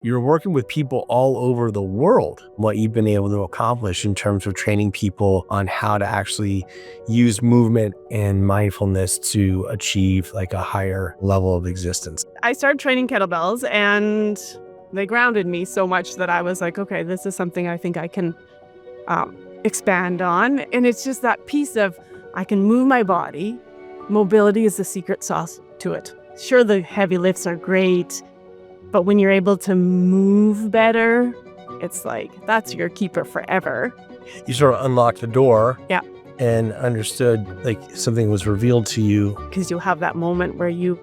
You're working with people all over the world. What you've been able to accomplish in terms of training people on how to actually use movement and mindfulness to achieve like a higher level of existence. I started training kettlebells and they grounded me so much that I was like, okay, this is something I think I can expand on. And it's just that piece of I can move my body. Mobility is the secret sauce to it. Sure, the heavy lifts are great, but when you're able to move better, it's like that's your keeper forever. You sort of unlocked the door. Yeah. And understood like something was revealed to you. Because you'll have that moment where you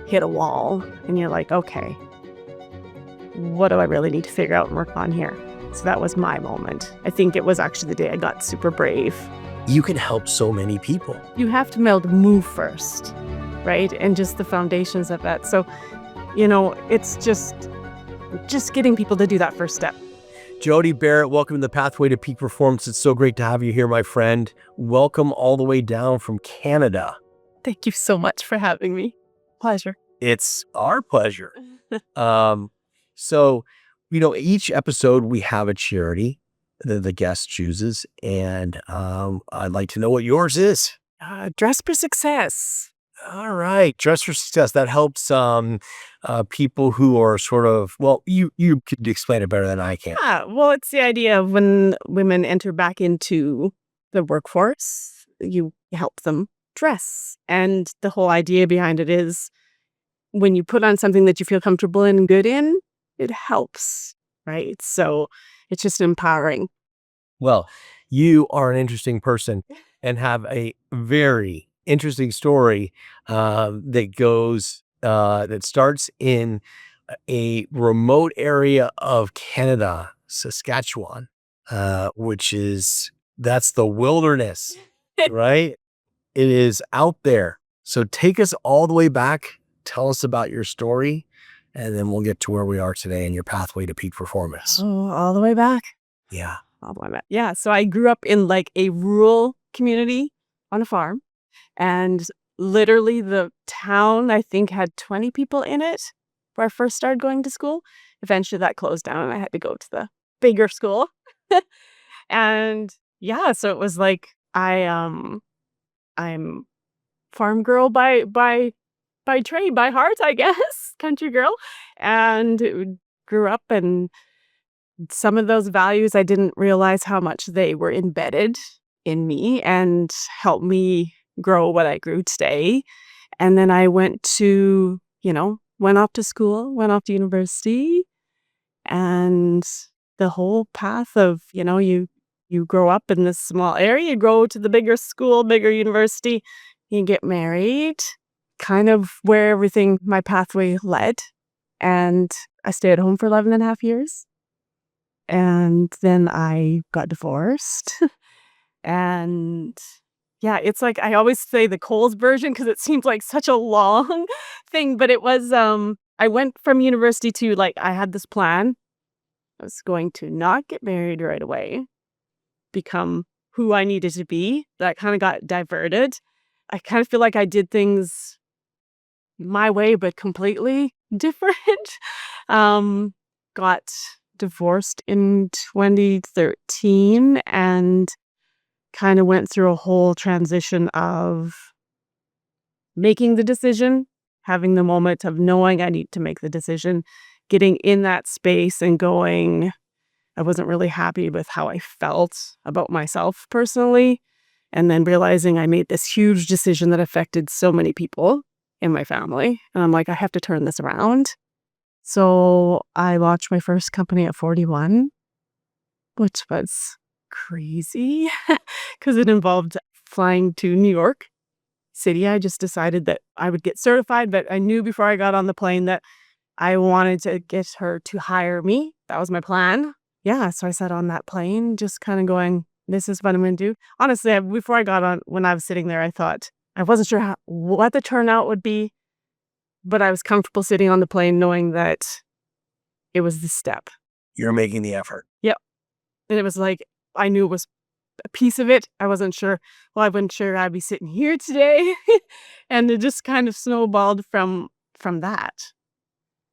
hit a wall and you're like, okay, what do I really need to figure out and work on here? So that was my moment. I think it was actually the day I got super brave. You can help so many people. You have to be able to move first, right? And just the foundations of that. So, it's just getting people to do that first step. Jodi Barrett, welcome to the Pathway to Peak Performance. It's so great to have you here, my friend. Welcome all the way down from Canada. Thank you so much for having me. Pleasure. It's our pleasure. So, each episode we have a charity that the guest chooses, and I'd like to know what yours is. Dress for Success. All right. Dress for Success. That helps people who are sort of, well, you could explain it better than I can. Yeah, well, it's the idea of when women enter back into the workforce, you help them dress. And the whole idea behind it is when you put on something that you feel comfortable and good in, it helps, right? So it's just empowering. Well, you are an interesting person and have a very interesting story that starts in a remote area of Canada, Saskatchewan, that's the wilderness, right? It is out there. So take us all the way back. Tell us about your story, and then we'll get to where we are today in your pathway to peak performance. Oh, all the way back. Yeah. All the way back. Yeah. So I grew up in like a rural community on a farm. And literally the town, I think, had 20 people in it where I first started going to school. Eventually that closed down and I had to go to the bigger school. And yeah, so it was like I'm farm girl by trade, by heart, I guess, country girl. And grew up, and some of those values, I didn't realize how much they were embedded in me and helped me grow what I grew today. And then I went off to school, went off to university, and the whole path of, you grow up in this small area, you go to the bigger school, bigger university, you get married, kind of where my pathway led. And I stayed at home for 11 and a half years. And then I got divorced. And yeah, it's like I always say the Coles version because it seems like such a long thing. But it was, I went from university to I had this plan. I was going to not get married right away, become who I needed to be. That kind of got diverted. I kind of feel like I did things my way, but completely different. Got divorced in 2013 and kind of went through a whole transition of making the decision, having the moment of knowing I need to make the decision, getting in that space and going, I wasn't really happy with how I felt about myself personally. And then realizing I made this huge decision that affected so many people in my family. And I'm like, I have to turn this around. So I launched my first company at 41, which was crazy because it involved flying to New York City. I just decided that I would get certified, but I knew before I got on the plane that I wanted to get her to hire me. That was my plan. Yeah, so I sat on that plane just kind of going, this is what I'm going to do. Honestly, before I got on, when I was sitting there, I thought I wasn't sure what the turnout would be, but I was comfortable sitting on the plane knowing that it was the step. You're making the effort. Yep. And it was like, I knew it was a piece of it. I wasn't sure. Well, I wasn't sure I'd be sitting here today. And it just kind of snowballed from that.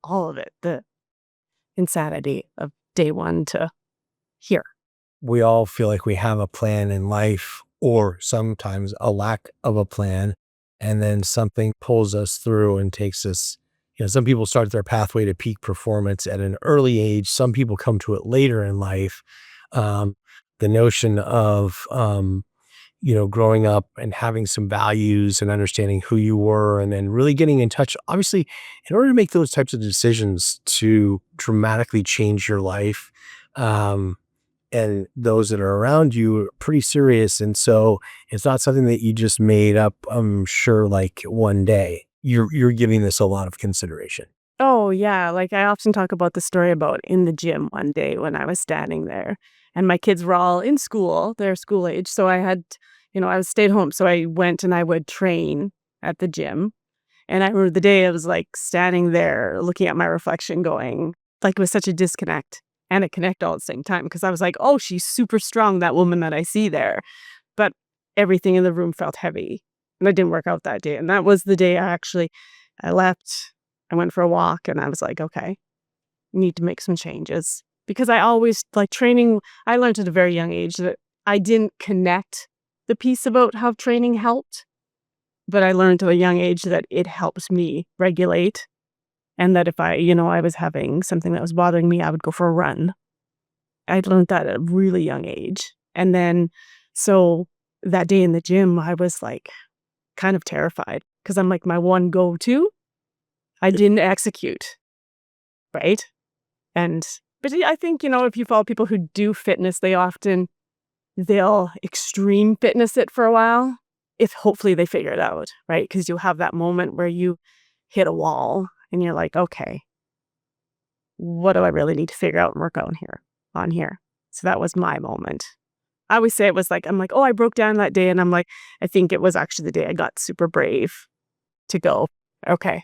All of it. insanity of day one to here. We all feel like we have a plan in life, or sometimes a lack of a plan, and then something pulls us through and takes us. Some people start their pathway to peak performance at an early age. Some people come to it later in life. Um, the notion of growing up and having some values and understanding who you were, and then really getting in touch. Obviously, in order to make those types of decisions to dramatically change your life, and those that are around you are pretty serious. And so it's not something that you just made up, I'm sure, like one day. You're giving this a lot of consideration. Oh, yeah. Like I often talk about the story about in the gym one day when I was standing there and my kids were all in school, they're school age. So I had, I was stayed home. So I went and I would train at the gym. And I remember the day I was like standing there looking at my reflection going, like it was such a disconnect and a connect all at the same time. Cause I was like, oh, she's super strong, that woman that I see there. But everything in the room felt heavy and I didn't work out that day. And that was the day I left. I went for a walk and I was like, okay, need to make some changes. Because I always like training. I learned at a very young age that I didn't connect the piece about how training helped. But I learned at a young age that it helps me regulate. And that if I was having something that was bothering me, I would go for a run. I learned that at a really young age. And then, so that day in the gym, I was like kind of terrified because I'm like my one go-to. I didn't execute, right? But I think, if you follow people who do fitness, they'll extreme fitness it for a while, if hopefully they figure it out, right? Because you'll have that moment where you hit a wall and you're like, okay, what do I really need to figure out and work on here? So that was my moment. I always say it was like, I'm like, oh, I broke down that day. And I'm like, I think it was actually the day I got super brave to go, okay,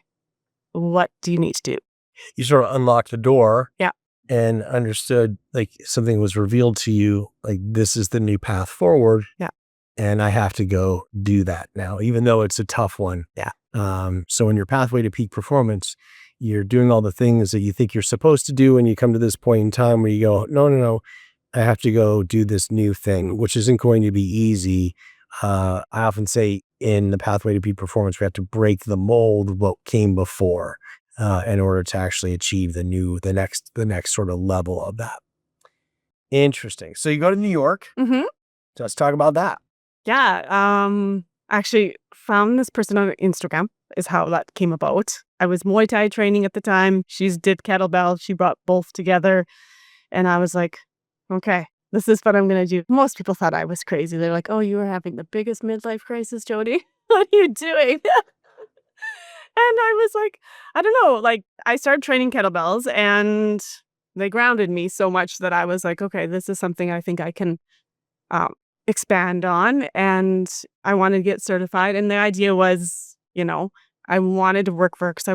what do you need to do? You sort of unlocked the door. Yeah. And understood, like, something was revealed to you, like, this is the new path forward. Yeah. And I have to go do that now, even though it's a tough one. Yeah. So in your pathway to peak performance, you're doing all the things that you think you're supposed to do, and you come to this point in time where you go, no, I have to go do this new thing, which isn't going to be easy. I often say in the pathway to peak performance, we have to break the mold of what came before. In order to actually achieve the next sort of level of that. Interesting. So you go to New York. Mm-hmm. So let's talk about that. Yeah. Actually found this person on Instagram is how that came about. I was Muay Thai training at the time. She did kettlebell. She brought both together. And I was like, okay, this is what I'm going to do. Most people thought I was crazy. They're like, oh, you were having the biggest midlife crisis, Jodi. What are you doing? And I was like, I don't know, like I started training kettlebells and they grounded me so much that I was like, okay, this is something I think I can expand on. And I wanted to get certified. And the idea was, I wanted to work for her because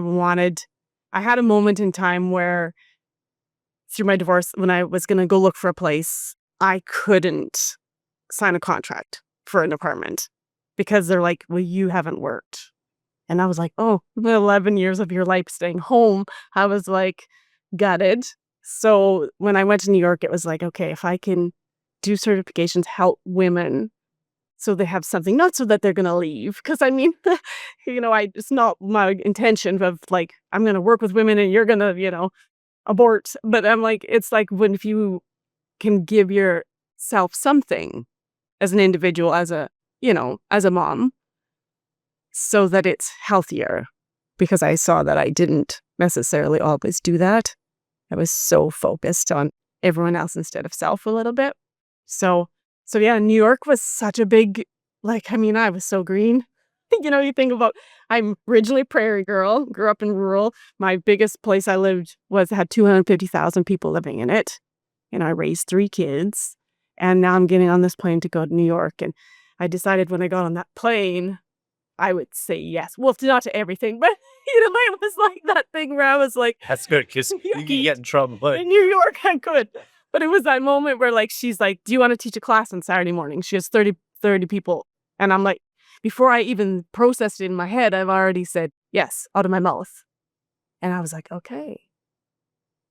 I had a moment in time where through my divorce, when I was going to go look for a place, I couldn't sign a contract for an apartment because they're like, well, you haven't worked. And I was like, oh, 11 years of your life staying home. I was like gutted. So when I went to New York, it was like, okay, if I can do certifications, help women so they have something, not so that they're going to leave. Because I mean, it's not my intention of like, I'm going to work with women and you're going to, abort. But I'm like, it's like if you can give yourself something as an individual, as a mom, so that it's healthier, because I saw that I didn't necessarily always do that. I was so focused on everyone else instead of self a little bit. So yeah, New York was such a big, I was so green. You think about, I'm originally a prairie girl, grew up in rural. My biggest place I lived had 250,000 people living in it. I raised 3 kids. And now I'm getting on this plane to go to New York. And I decided when I got on that plane, I would say yes. Well, not to everything, but it was like that thing where I was like, that's good because you can get in trouble. But in New York, I could. But it was that moment where she's like, do you want to teach a class on Saturday morning? She has 30 people. And I'm like, before I even processed it in my head, I've already said yes out of my mouth. And I was like, okay.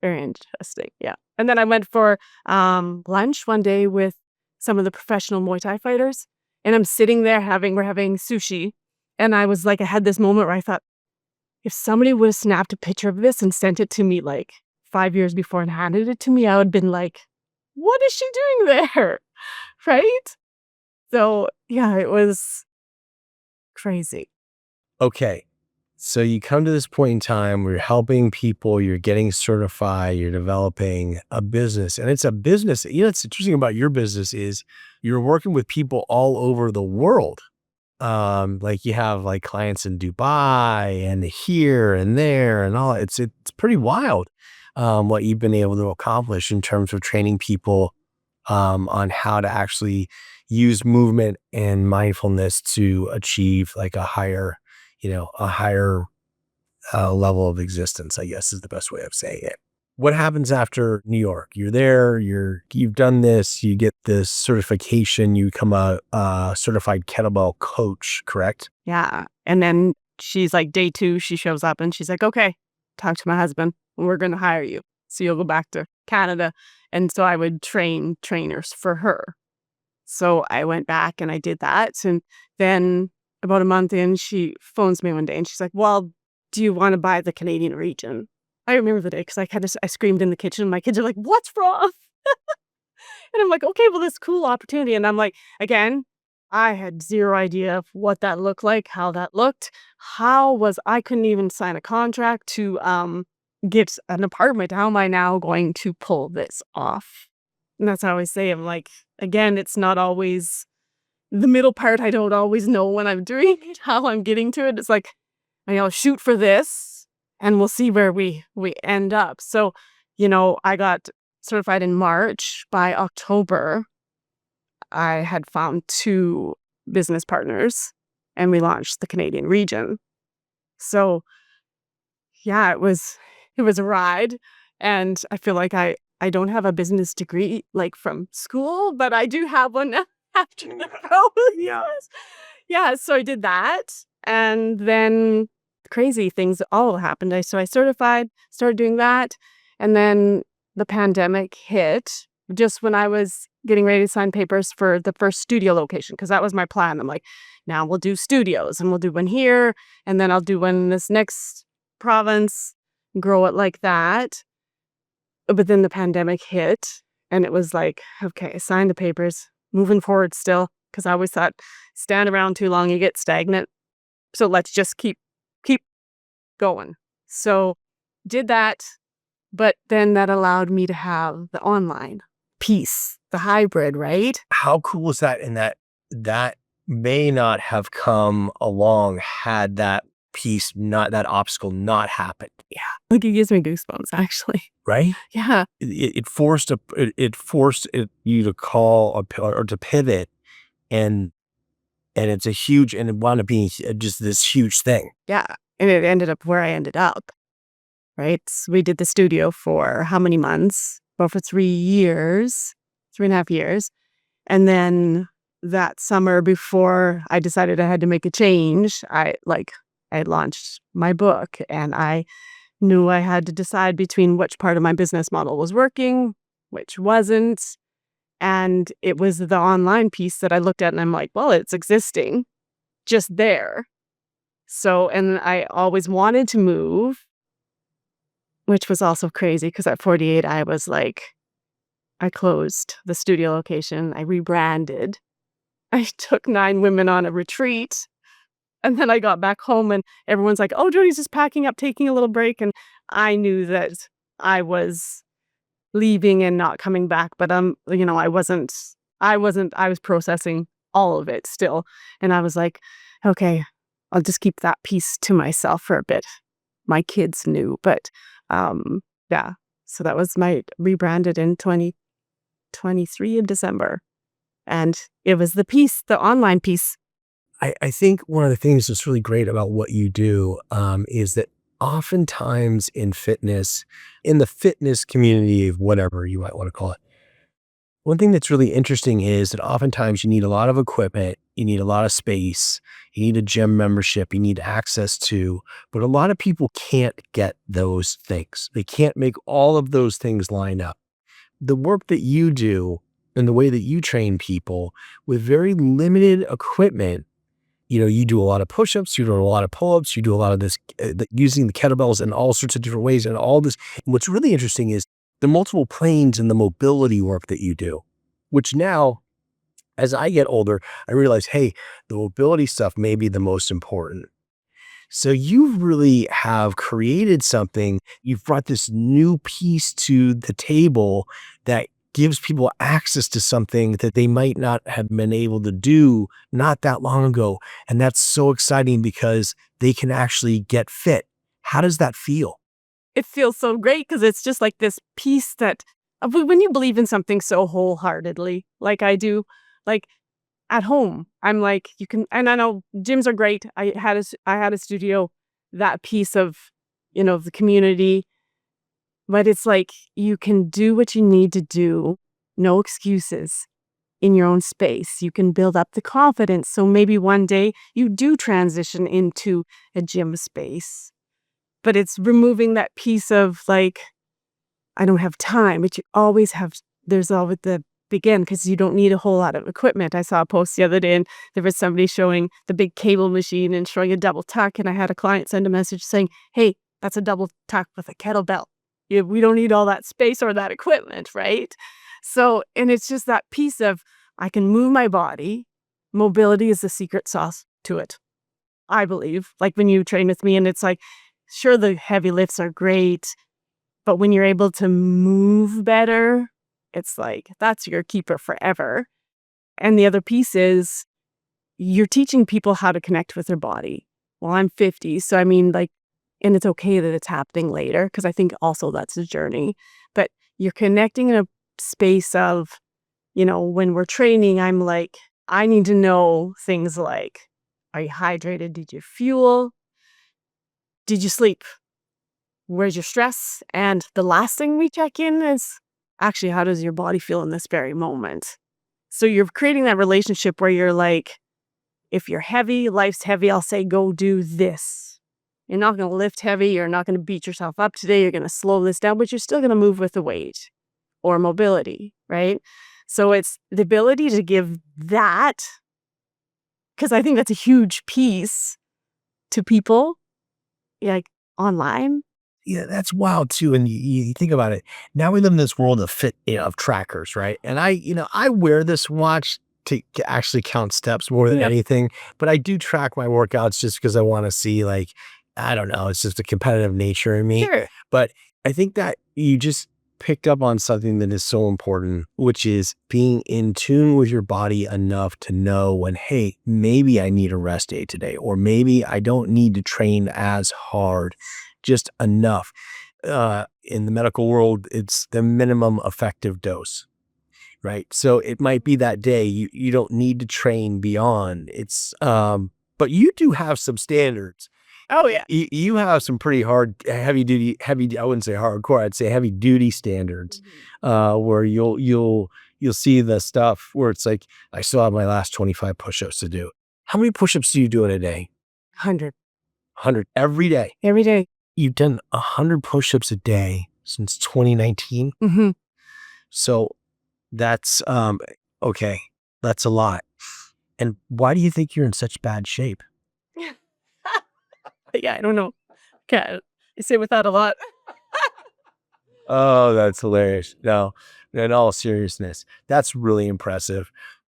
Very interesting. Yeah. And then I went for lunch one day with some of the professional Muay Thai fighters. And I'm sitting there we're having sushi. And I was like, I had this moment where I thought, if somebody would have snapped a picture of this and sent it to me like 5 years before and handed it to me, I would have been like, what is she doing there? Right? So yeah, it was crazy. Okay. So you come to this point in time where you're helping people, you're getting certified, you're developing a business, and it's a business. What's interesting about your business is you're working with people all over the world. Like you have like clients in Dubai and here and there and all. It's pretty wild, what you've been able to accomplish in terms of training people, on how to actually use movement and mindfulness to achieve like a higher level of existence, I guess is the best way of saying it. What happens after New York? You're there, you've done this, you get this certification, you become a certified kettlebell coach, correct? Yeah. And then she's like, day 2, she shows up and she's like, okay, talk to my husband. We're going to hire you. So you'll go back to Canada. And so I would train trainers for her. So I went back and I did that. And then about a month in, she phones me one day and she's like, well, do you want to buy the Canadian region? I remember the day because I screamed in the kitchen. My kids are like, what's wrong? And I'm like, okay, well, this cool opportunity. And I'm like, again, I had zero idea of what that looked like, how that looked. I couldn't even sign a contract to get an apartment. How am I now going to pull this off? And that's how I always say, I'm like, again, it's not always the middle part. I don't always know when I'm doing it, how I'm getting to it. It's like, shoot for this and we'll see where we end up. So, I got certified in March. By October, I had found 2 business partners and we launched the Canadian region. So yeah, it was a ride. And I feel like I don't have a business degree like from school, but I do have one now after the COVID years. Yeah, so I did that. And then crazy things all happened. So I certified, started doing that. And then the pandemic hit just when I was getting ready to sign papers for the first studio location, because that was my plan. I'm like, now we'll do studios and we'll do one here, and then I'll do one in this next province, grow it like that. But then the pandemic hit and it was like, okay, sign the papers, moving forward still, because I always thought stand around too long, you get stagnant. So let's just keep going. So did that, but then that allowed me to have the online piece, the hybrid, right? How cool is that? And that may not have come along had that that obstacle not happened. Yeah. Like it gives me goosebumps actually. Right? Yeah. It forced you to call or to pivot, and it's a huge, and it wound up being just this huge thing. Yeah. And it ended up where I ended up, right? So we did the studio for how many months? Well, for 3 years, 3.5 years. And then that summer before I decided I had to make a change, I launched my book and I knew I had to decide between which part of my business model was working, which wasn't. And it was the online piece that I looked at and I'm like, well, it's existing just there. So, and I always wanted to move, which was also crazy because at 48, I was like, I closed the studio location. I rebranded. I took 9 women on a retreat. And then I got back home and everyone's like, oh, Jodi's just packing up, taking a little break. And I knew that I was leaving and not coming back. But I was processing all of it still. And I was like, okay, I'll just keep that piece to myself for a bit. My kids knew, but yeah. So that was rebranded in 2023 in December. And it was the online piece. I think one of the things that's really great about what you do, is that oftentimes in the fitness community, of whatever you might want to call it, one thing that's really interesting is that oftentimes you need a lot of equipment. You need a lot of space. You need a gym membership. You need access to. But a lot of people can't get those things. They can't make all of those things line up. The work that you do and the way that you train people with very limited equipment, you do a lot of push-ups, you do a lot of pull-ups, you do a lot of this using the kettlebells in all sorts of different ways and all this. And what's really interesting is the multiple planes and the mobility work that you do, which now, as I get older, I realize, hey, the mobility stuff may be the most important. So you really have created something. You've brought this new piece to the table that gives people access to something that they might not have been able to do not that long ago. And that's so exciting because they can actually get fit. How does that feel? It feels so great because it's just like this piece that when you believe in something so wholeheartedly, like I do, like at home, I'm like, you can, and I know gyms are great. I had a studio, that piece of, the community, but it's like you can do what you need to do, no excuses in your own space. You can build up the confidence. So maybe one day you do transition into a gym space, but it's removing that piece of like, I don't have time, but you always have, there's always the begin because you don't need a whole lot of equipment. I saw a post the other day and there was somebody showing the big cable machine and showing a double tuck. And I had a client send a message saying, hey, that's a double tuck with a kettlebell. We don't need all that space or that equipment, right? So, and it's just that piece of I can move my body. Mobility is the secret sauce to it, I believe. Like when you train with me and it's like, sure, the heavy lifts are great, but when you're able to move better, it's like, that's your keeper forever. And the other piece is you're teaching people how to connect with their body. Well, I'm 50, so I mean, like, and it's okay that it's happening later because I think also that's a journey. But you're connecting in a space of, when we're training, I'm like, I need to know things like, are you hydrated? Did you fuel? Did you sleep? Where's your stress? And the last thing we check in is actually, how does your body feel in this very moment? So you're creating that relationship where you're like, if you're heavy, life's heavy, I'll say, go do this. You're not going to lift heavy. You're not going to beat yourself up today. You're going to slow this down, but you're still going to move with the weight or mobility, right? So it's the ability to give that, because I think that's a huge piece to people, like online. Yeah, that's wild too. And you think about it. Now we live in this world of of trackers, right? And I wear this watch to actually count steps more than Yep. anything. But I do track my workouts just because I want to see, like, I don't know, it's just a competitive nature in me. Sure. But I think that you just picked up on something that is so important, which is being in tune with your body enough to know when, hey, maybe I need a rest day today, or maybe I don't need to train as hard, just enough. In the medical world, it's the minimum effective dose, right? So it might be that day you don't need to train beyond. But you do have some standards. Oh, yeah. You have some pretty heavy duty, I wouldn't say hardcore, I'd say heavy duty standards, where you'll see the stuff where it's like, I still have my last 25 push-ups to do. How many push-ups do you do in a day? 100. 100 every day. Every day. You've done 100 push-ups a day since 2019. Mm-hmm. So that's, okay, that's a lot. And why do you think you're in such bad shape? Yeah, I don't know. Okay, I say with that a lot. Oh, that's hilarious. No, in all seriousness, that's really impressive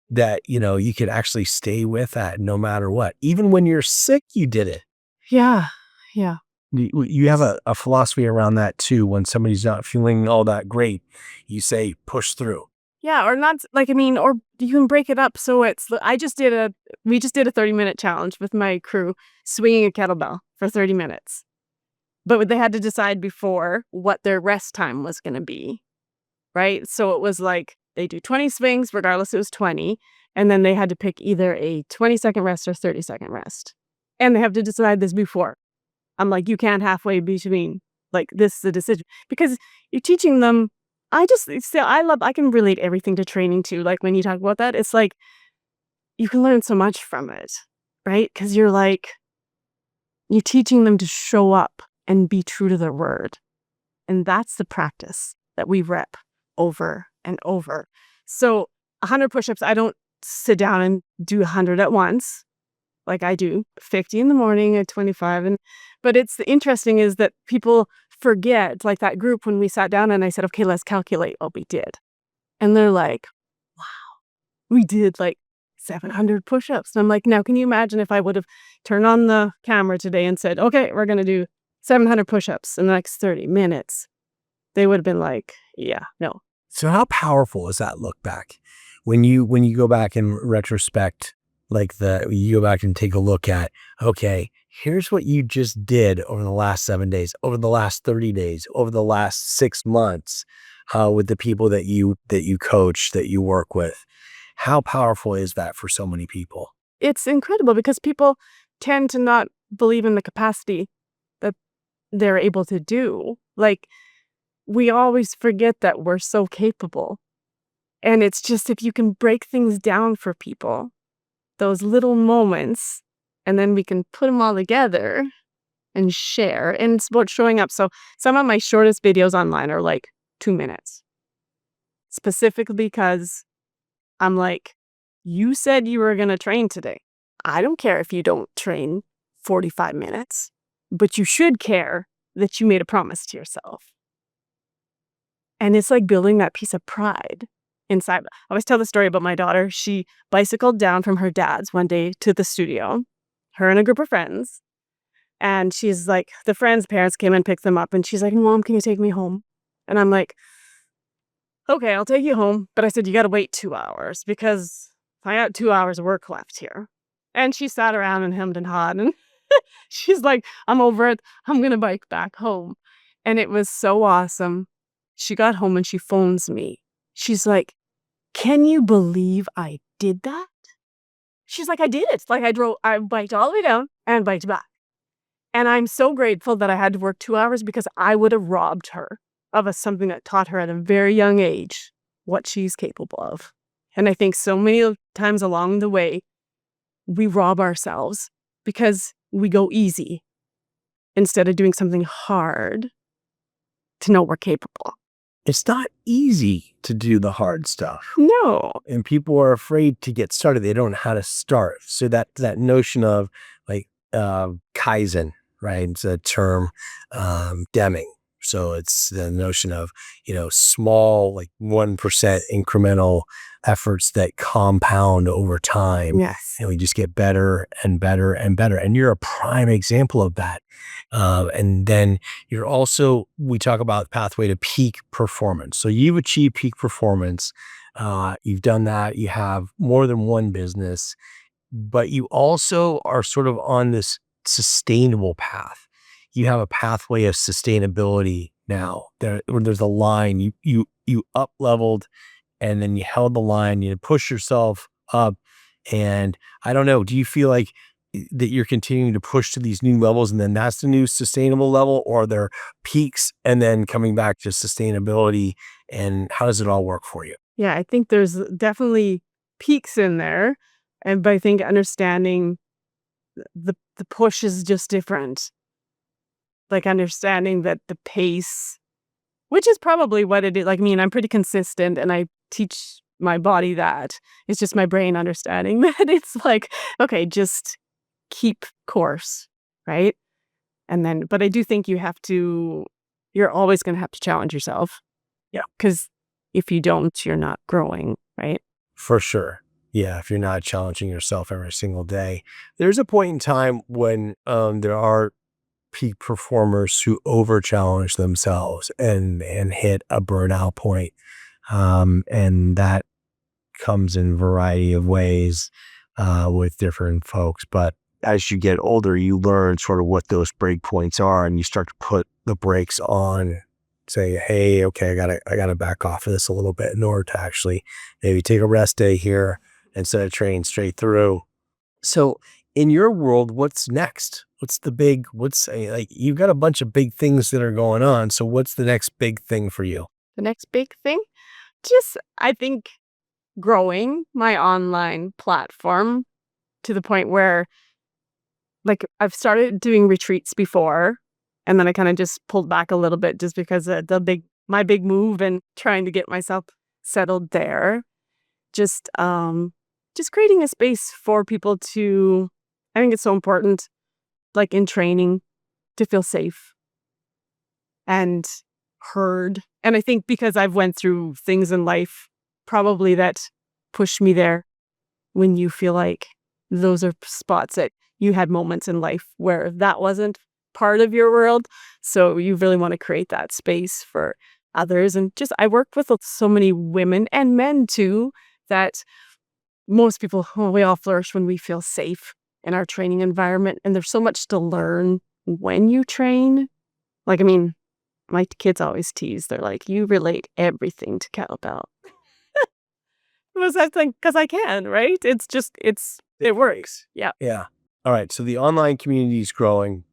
that, you could actually stay with that no matter what. Even when you're sick, you did it. Yeah. Yeah. You have a philosophy around that too. When somebody's not feeling all that great, you say, push through. Yeah. Or not like, or you can break it up. So we just did a 30-minute challenge with my crew, swinging a kettlebell for 30 minutes. But they had to decide before what their rest time was going to be. Right. So it was like they do 20 swings, regardless, it was 20. And then they had to pick either a 20-second rest or 30-second rest. And they have to decide this before. I'm like, you can't halfway between, like, this is the decision. Because you're teaching them, I can relate everything to training too. Like when you talk about that, it's like, you can learn so much from it, right? Because you're teaching them to show up and be true to their word. And that's the practice that we rep over and over. So 100 push-ups, I don't sit down and do 100 at once like I do 50 in the morning at 25. But it's the interesting is that people forget, like that group when we sat down and I said, okay, let's calculate what we did. And they're like, wow, we did like 700 push-ups. And I'm like, now can you imagine if I would have turned on the camera today and said, okay, we're going to do 700 push-ups in the next 30 minutes. They would have been like, yeah, no. So how powerful is that look back? When you go back in retrospect, you go back and take a look at, okay, here's what you just did over the last 7 days, over the last 30 days, over the last 6 months, with the people that you coach, that you work with. How powerful is that for so many people? It's incredible because people tend to not believe in the capacity that they're able to do. Like, we always forget that we're so capable. And it's just if you can break things down for people, those little moments, and then we can put them all together and share. And it's about showing up. So some of my shortest videos online are like 2 minutes, specifically because I'm like, you said you were going to train today. I don't care if you don't train 45 minutes, but you should care that you made a promise to yourself. And it's like building that piece of pride inside. I always tell the story about my daughter. She bicycled down from her dad's one day to the studio, her and a group of friends. And she's like, the friends' parents came and picked them up. And she's like, Mom, can you take me home? And I'm like, okay, I'll take you home. But I said, you got to wait 2 hours because I got 2 hours of work left here. And she sat around and hemmed and hawed. And she's like, I'm over it. I'm going to bike back home. And it was so awesome. She got home and she phones me. She's like, can you believe I did that? She's like, I did it. Like I biked all the way down and biked back. And I'm so grateful that I had to work 2 hours because I would have robbed her of something that taught her at a very young age what she's capable of. And I think so many times along the way, we rob ourselves because we go easy instead of doing something hard to know we're capable. It's not easy to do the hard stuff. No. And people are afraid to get started. They don't know how to start. So that notion of Kaizen, right? It's a term, Deming. So it's the notion of, small, 1% incremental efforts that compound over time. Yes. And we just get better and better and better. And you're a prime example of that. And then you're also, we talk about pathway to peak performance. So you've achieved peak performance. You've done that. You have more than one business, but you also are sort of on this sustainable path. You have a pathway of sustainability now. There's a line. You up leveled, and then you held the line. You push yourself up, and I don't know. Do you feel like that you're continuing to push to these new levels, and then that's the new sustainable level, or are there peaks and then coming back to sustainability? And how does it all work for you? Yeah, I think there's definitely peaks in there, but I think understanding the push is just different. Like understanding that the pace, which is probably what it is. Like me, and I'm pretty consistent, and I teach my body that. It's just my brain understanding that it's like, okay, just keep course, right? And then, but I do think you're always going to have to challenge yourself. Yeah. Because if you don't, you're not growing, right? For sure. Yeah. If you're not challenging yourself every single day, there's a point in time when there are peak performers who over challenge themselves and hit a burnout point. And that comes in a variety of ways with different folks. But as you get older, you learn sort of what those break points are, and you start to put the brakes on, say, hey, okay, I gotta back off of this a little bit in order to actually maybe take a rest day here instead of training straight through. So in your world, what's next? You've got a bunch of big things that are going on. So what's the next big thing for you? The next big thing, just I think growing my online platform to the point where like I've started doing retreats before, and then I kind of just pulled back a little bit just because my big move and trying to get myself settled there. Just just creating a space for people to, I think it's so important, like in training, to feel safe and heard. And I think because I've went through things in life probably that pushed me there, when you feel like those are spots that you had moments in life where that wasn't part of your world. So you really want to create that space for others. And just, I work with so many women and men too, that most people, we all flourish when we feel safe in our training environment. And there's so much to learn when you train. Like, I mean, my kids always tease. They're like, you relate everything to kettlebell. Because I think, because I can, right? It's just, it works. Yeah. Yeah. All right. So the online community is growing.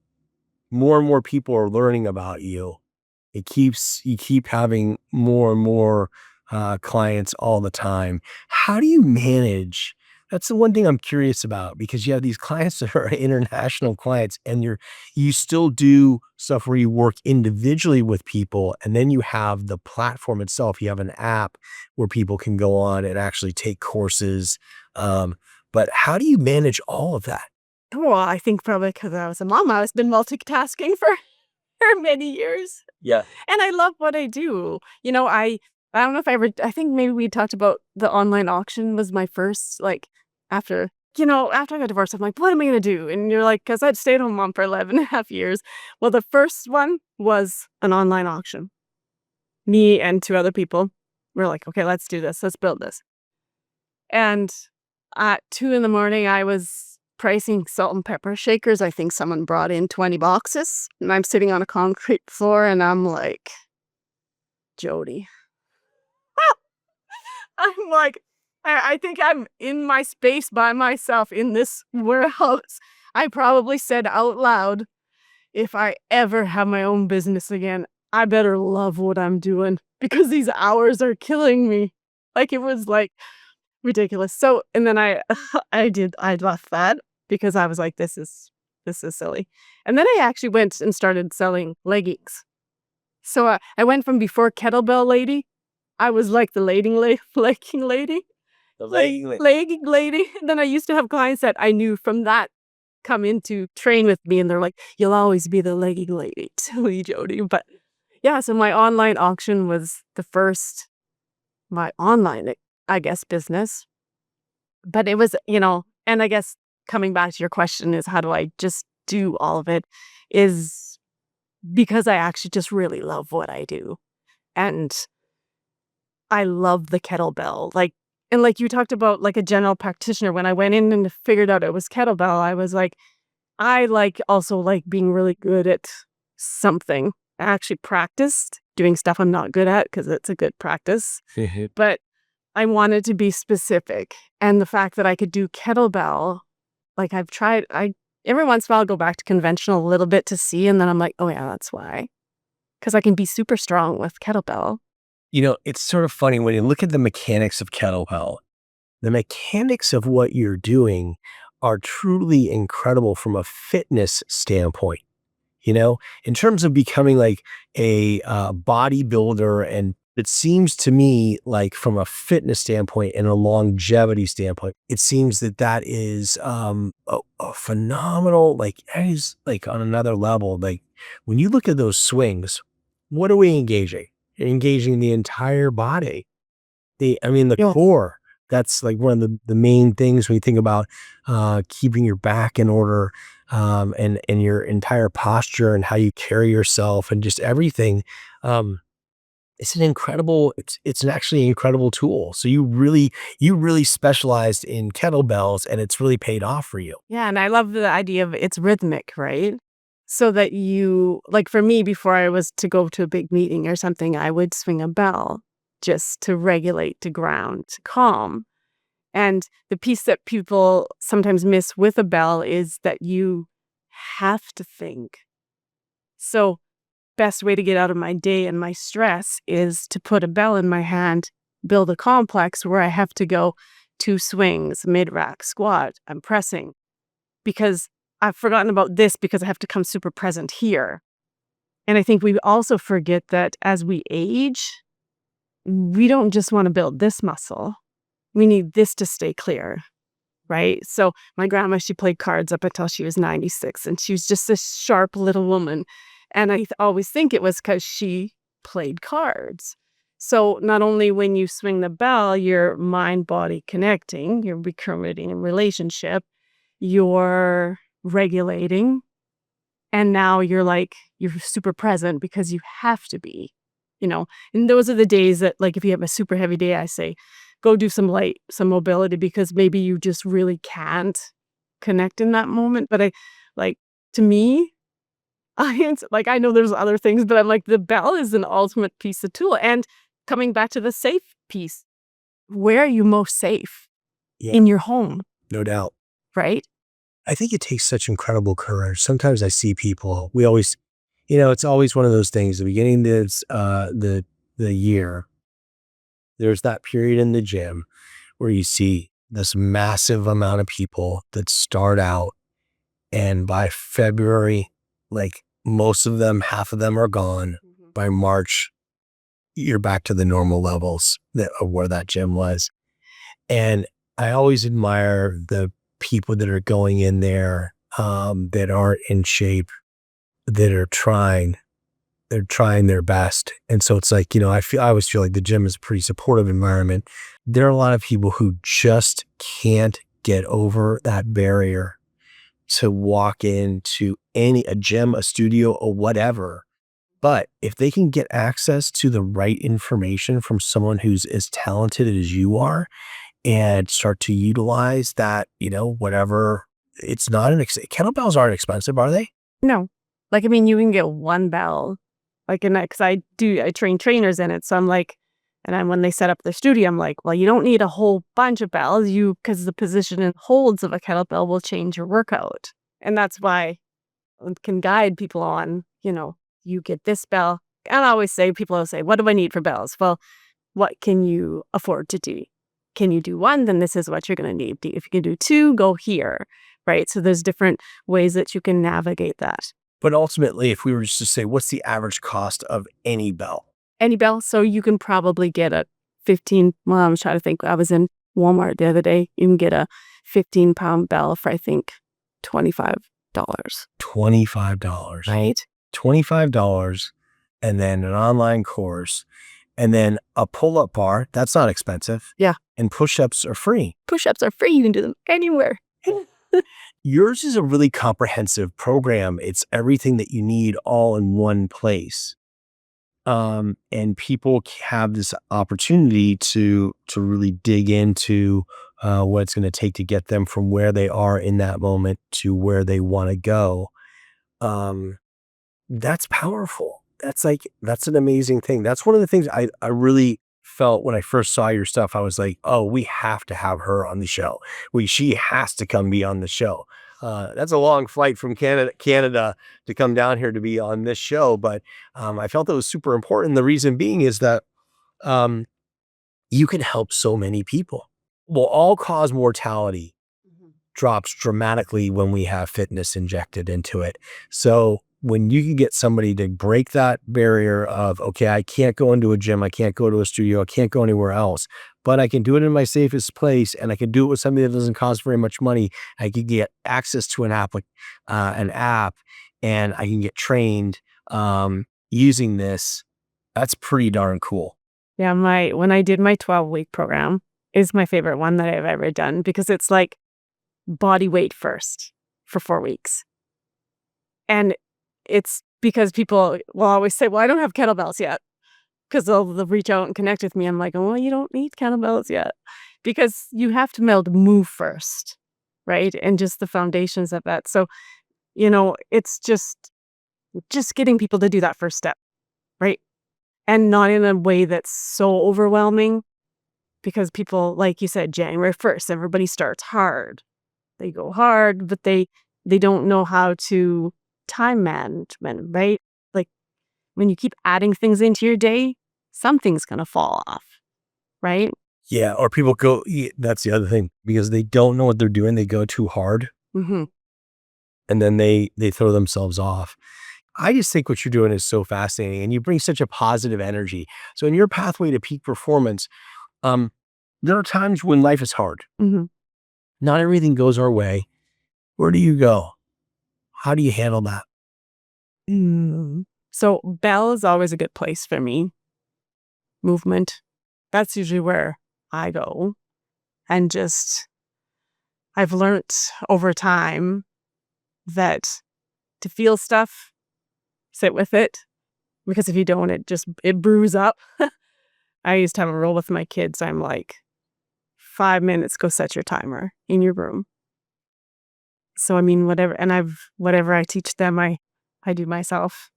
More and more people are learning about you. You keep having more and more clients all the time. How do you manage? That's the one thing I'm curious about, because you have these clients that are international clients, and you still do stuff where you work individually with people, and then you have the platform itself. You have an app where people can go on and actually take courses. But how do you manage all of that? Well, I think probably because I was a mom, I was been multitasking for many years. Yeah. And I love what I do. I don't know if I think maybe we talked about the online auction was my first, like, after, after I got divorced, I'm like, what am I going to do? And you're like, because I'd stayed home mom for 11 and a half years. Well, the first one was an online auction. Me and two other people were like, okay, let's do this. Let's build this. And at 2 a.m, I was pricing salt and pepper shakers. I think someone brought in 20 boxes, and I'm sitting on a concrete floor, and I'm like, Jodi. I'm like, I think I'm in my space by myself in this warehouse. I probably said out loud, if I ever have my own business again, I better love what I'm doing, because these hours are killing me. Like, it was like ridiculous. So, and then I left that because I was like, this is silly. And then I actually went and started selling leggings. So I went from before kettlebell lady, I was like the legging lady. The legging lady. Legging lady. And then I used to have clients that I knew from that come in to train with me, and they're like, you'll always be the legging lady to me, Jodi. But yeah, so my online auction was the first, my online, I guess, business. But it was, and I guess coming back to your question is, how do I just do all of it, is because I actually just really love what I do. And I love the kettlebell. And like you talked about, like a general practitioner, when I went in and figured out it was kettlebell, I was like, I also like being really good at something. I actually practiced doing stuff I'm not good at because it's a good practice. But I wanted to be specific. And the fact that I could do kettlebell, like I've tried, every once in a while I'll go back to conventional a little bit to see, and then I'm like, oh yeah, that's why. Because I can be super strong with kettlebell. It's sort of funny when you look at the mechanics of kettlebell. The mechanics of what you're doing are truly incredible from a fitness standpoint. In terms of becoming like a bodybuilder, and it seems to me like from a fitness standpoint and a longevity standpoint, it seems that is a phenomenal, like, that is like on another level. Like, when you look at those swings, what are we engaging? Engaging the entire body. The Yeah. core. That's like one of the main things when you think about keeping your back in order, and your entire posture and how you carry yourself and just everything. It's an actually incredible tool. So you really specialized in kettlebells, and it's really paid off for you. Yeah, and I love the idea of it's rhythmic, right? So that you, like for me, before I was to go to a big meeting or something, I would swing a bell just to regulate, to ground, to calm. And the piece that people sometimes miss with a bell is that you have to think. So best way to get out of my day and my stress is to put a bell in my hand build a complex where I have to go 2 swings, mid-rack, squat, I'm pressing because I've forgotten about this because I have to come super present here. And I think we also forget that as we age, we don't just want to build this muscle. We need this to stay clear, right? So my grandma, she played cards up until she was 96, and she was just this sharp little woman. And I always think it was because she played cards. So not only when you swing the bell, you're mind-body connecting, you're recreating a relationship, you're regulating, and now you're super present because you have to be, and those are the days that, like, if you have a super heavy day, I say, go do some mobility because maybe you just really can't connect in that moment. But to me, I know there's other things, but I'm like, the bell is an ultimate piece of tool. And coming back to the safe piece, where are you most safe? Yeah. In your home, No doubt. right? I think it takes such incredible courage. Sometimes I see people, we always, it's always one of those things, the beginning of this, the year, there's that period in the gym where you see this massive amount of people that start out, and by February, like most of them, half of them are gone. By March, you're back to the normal levels of where that gym was. And I always admire the people that are going in there, that aren't in shape, that are trying. They're trying their best. And so it's like, I always feel like the gym is a pretty supportive environment. There are a lot of people who just can't get over that barrier to walk into a gym, a studio, or whatever. But if they can get access to the right information from someone who's as talented as you are and start to utilize that, whatever, it's not kettlebells aren't expensive, are they? No. You can get one bell. Because I train trainers in it. So I'm like, when they set up the studio, I'm like, well, you don't need a whole bunch of bells, because the position and holds of a kettlebell will change your workout. And that's why I can guide people on, you get this bell. And I always say, people will say, what do I need for bells? Well, what can you afford to do? Can you do one? Then this is what you're going to need. If you can do two, go here, right? So there's different ways that you can navigate that. But ultimately, if we were just to say, what's the average cost of any bell? Any bell. So you can probably get a 15, well, I'm trying to think. I was in Walmart the other day. You can get a 15-pound bell for, I think, $25. $25. Right? $25, and then an online course, and then a pull-up bar. That's not expensive. Yeah. And push-ups are free. Push-ups are free. You can do them anywhere. Yours is a really comprehensive program. It's everything that you need all in one place. And people have this opportunity to really dig into what it's going to take to get them from where they are in that moment to where they want to go. That's powerful. That's an amazing thing. That's one of the things I really felt when I first saw your stuff. I was like, oh, we have to have her on the show. She has to come be on the show. That's a long flight from Canada to come down here to be on this show. But I felt it was super important. The reason being is that you can help so many people. Well, all-cause mortality drops dramatically when we have fitness injected into it. So when you can get somebody to break that barrier of, okay, I can't go into a gym, I can't go to a studio, I can't go anywhere else, but I can do it in my safest place, and I can do it with something that doesn't cost very much money. I can get access to an app, and I can get trained using this. That's pretty darn cool. Yeah, when I did my 12-week program is my favorite one that I've ever done, because it's like body weight first for 4 weeks. And it's because people will always say, well, I don't have kettlebells yet, because they'll reach out and connect with me. I'm like, oh, well, you don't need kettlebells yet, because you have to be able to move first, right? And just the foundations of that. So, it's just getting people to do that first step, right? And not in a way that's so overwhelming, because people, like you said, January 1st, everybody starts hard. They go hard, but they don't know how to time management, right? Like when you keep adding things into your day, something's going to fall off, right? Yeah. Or people go, that's the other thing, because they don't know what they're doing. They go too hard Mm-hmm. and then they throw themselves off. I just think what you're doing is so fascinating and you bring such a positive energy. So in your pathway to peak performance, there are times when life is hard. Mm-hmm. Not everything goes our way. Where do you go? How do you handle that? So bell is always a good place for me. Movement. That's usually where I go. And just, I've learned over time that to feel stuff, sit with it. Because if you don't, it brews up. I used to have a rule with my kids. I'm like, 5 minutes, go set your timer in your room. So I mean, whatever I teach them, I do myself.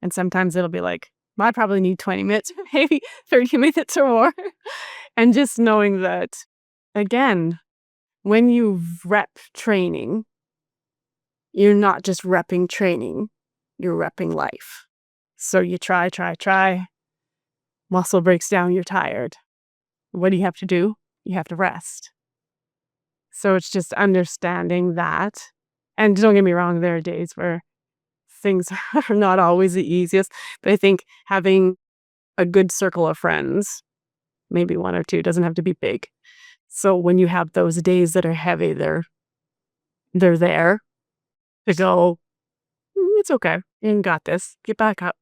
And sometimes it'll be like, I probably need 20 minutes, maybe 30 minutes or more. And just knowing that, again, when you rep training, you're not just repping training, you're repping life. So you try. Muscle breaks down, you're tired. What do you have to do? You have to rest. So it's just understanding that. And don't get me wrong, there are days where things are not always the easiest. But I think having a good circle of friends, maybe one or two, doesn't have to be big. So when you have those days that are heavy, they're there to go, it's okay. You got this. Get back up.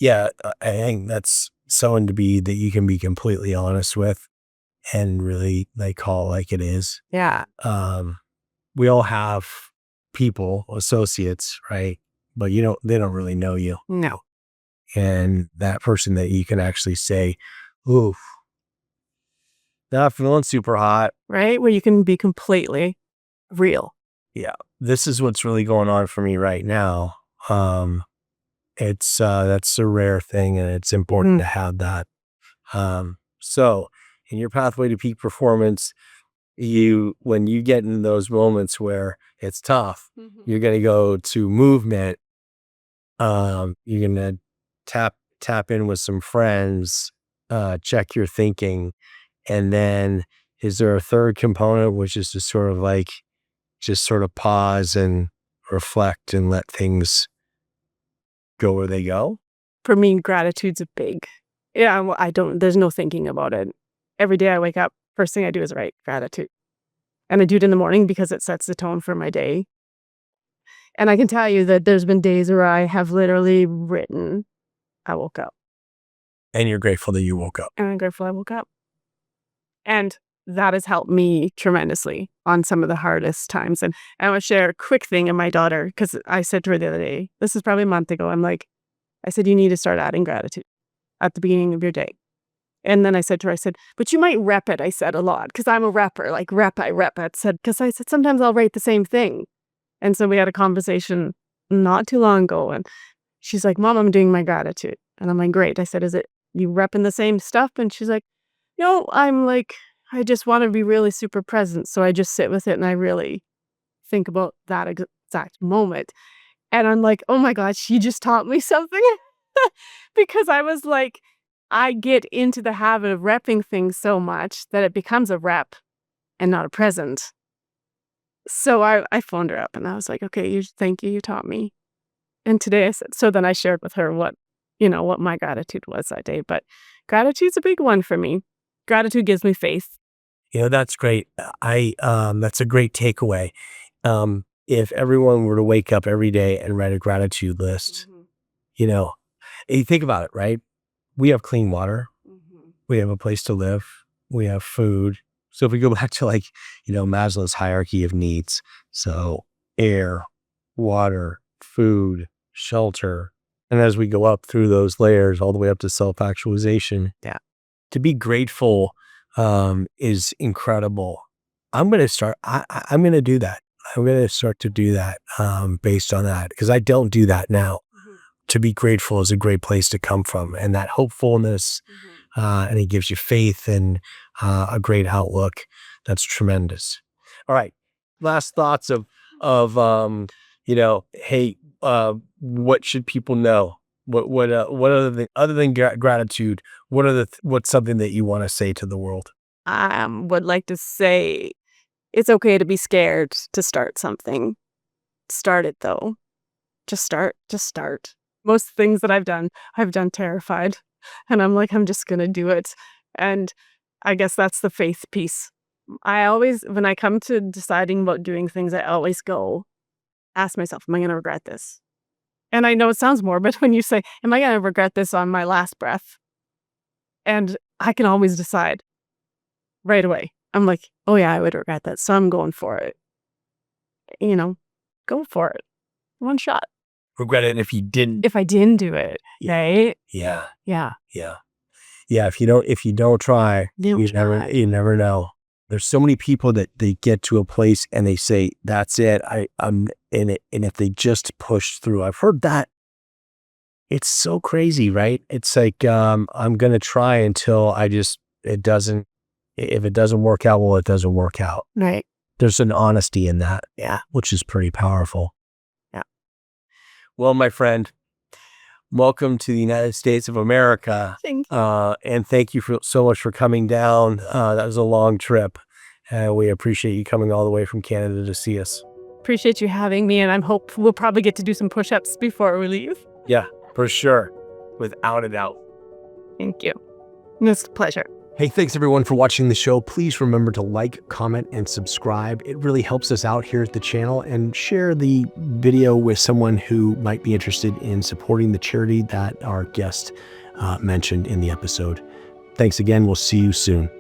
Yeah. I think that's someone that you can be completely honest with and really like call it like it is. Yeah. We all have people, associates, right? But they don't really know you. No. And that person that you can actually say, ooh, not feeling super hot. Right? Where you can be completely real. Yeah. This is what's really going on for me right now. That's a rare thing and it's important to have that. So in your pathway to peak performance, when you get in those moments where it's tough, you're going to go to movement. You're going to tap in with some friends, check your thinking. And then is there a third component, which is to sort of pause and reflect and let things go where they go? For me, gratitude's a big. Yeah, well, there's no thinking about it. Every day I wake up, first thing I do is write gratitude. And I do it in the morning because it sets the tone for my day. And I can tell you that there's been days where I have literally written, I woke up. And you're grateful that you woke up. And I'm grateful I woke up. And that has helped me tremendously on some of the hardest times. And I want to share a quick thing in my daughter, because I said to her the other day, this is probably a month ago, I said, you need to start adding gratitude at the beginning of your day. And then I said to her, but you might rep it. I said a lot, because I'm a repper, like I rep it. Because I said, sometimes I'll write the same thing. And so we had a conversation not too long ago. And she's like, Mom, I'm doing my gratitude. And I'm like, great. I said, is it you repping the same stuff? And she's like, no, I just want to be really super present. So I just sit with it and I really think about that exact moment. And I'm like, oh my gosh, she just taught me something. Because I was like, I get into the habit of repping things so much that it becomes a rep and not a present. So I phoned her up and I was like, okay, thank you, you taught me. And today I said, so then I shared with her what my gratitude was that day. But gratitude's a big one for me. Gratitude gives me faith. That's great. That's a great takeaway. If everyone were to wake up every day and write a gratitude list, you think about it, right? We have clean water. We have a place to live. We have food. So if we go back to Maslow's hierarchy of needs, so air, water, food, shelter, and as we go up through those layers all the way up to self-actualization, to be grateful is incredible. I'm going to start. I'm going to do that. I'm going to start to do that based on that, because I don't do that now. To be grateful is a great place to come from, and that hopefulness, and it gives you faith and a great outlook. That's tremendous. All right, last thoughts of hey, what should people know What other than gratitude, what's something that you want to say to the world? I would like to say it's okay to be scared to start something. Start it though. Just start. Just start. Most things that I've done terrified. And I'm like, I'm just going to do it. And I guess that's the faith piece. I always, when I come to deciding about doing things, I always ask myself, am I going to regret this? And I know it sounds morbid when you say, am I going to regret this on my last breath? And I can always decide right away. I'm like, oh yeah, I would regret that. So I'm going for it. Go for it. One shot. Regret it if you didn't. If I didn't do it, right? Yeah. Yeah. Yeah. Yeah. If you don't try, you never know. There's so many people that they get to a place and they say, that's it. I'm in it. And if they just push through, I've heard that. It's so crazy, right? It's like, I'm going to try until if it doesn't work out, well, it doesn't work out. Right. There's an honesty in that. Yeah. Which is pretty powerful. Yeah. Well, my friend, welcome to the United States of America. Thank you. And thank you so much for coming down. That was a long trip. We appreciate you coming all the way from Canada to see us. Appreciate you having me. And I hope we'll probably get to do some push-ups before we leave. Yeah, for sure. Without a doubt. Thank you. It's a pleasure. Hey, thanks everyone for watching the show. Please remember to like, comment, and subscribe. It really helps us out here at the channel, and share the video with someone who might be interested in supporting the charity that our guest mentioned in the episode. Thanks again. We'll see you soon.